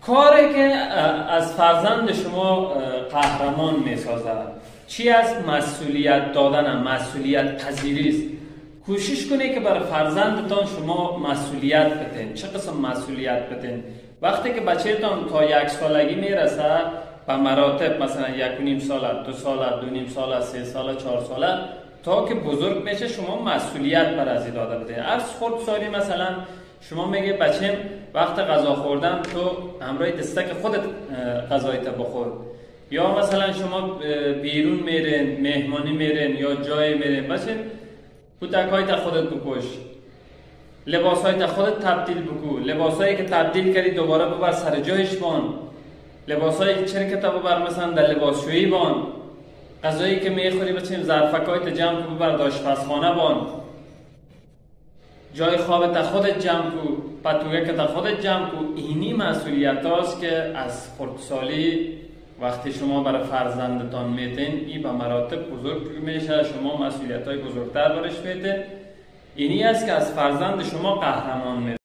کاری که از فرزند شما قهرمان میسازه چی از مسئولیت دادن، مسئولیت پذیری است. کوشش کنید که برای فرزندتان شما مسئولیت بتین. چه قسم مسئولیت بتین؟ وقتی که بچه‌تان تا 1 سالگی میرسه به مراتب، مثلا 1.5 ساله، 2 ساله، 2.5 ساله، 3 ساله، 4 ساله، تا که بزرگ میشه شما مسئولیت بر از داده بدین. از خردسالی مثلا شما میگه بچه‌م وقت غذا خوردن تو همراه دستک خودت غذایت بخور، یا مثلا شما بیرون میرین، مهمانی میرین یا جای میرین، بچه‌م کتک‌هایت خودت بپوش، لباس‌هایت خودت تبدیل بکو، لباسایی که تبدیل کردی دوباره ببر سر جایش بان، لباسایی که چرکت ببر مثلا در لباسشویی بان، غذایی که میخوری بچه‌م ظرفک‌هایت جمع کو ببر آشپزخانه بان، جای خوابت خودت جمع کو، پتوگکت خودت جمع کو. اینی مسئولیت هاست که از خردسالی وقتی شما برای فرزندتان میتین این به مراتب بزرگ میشه، شما مسئولیت های بزرگتر برش میتین. اینی است که از فرزند شما قهرمان میتین.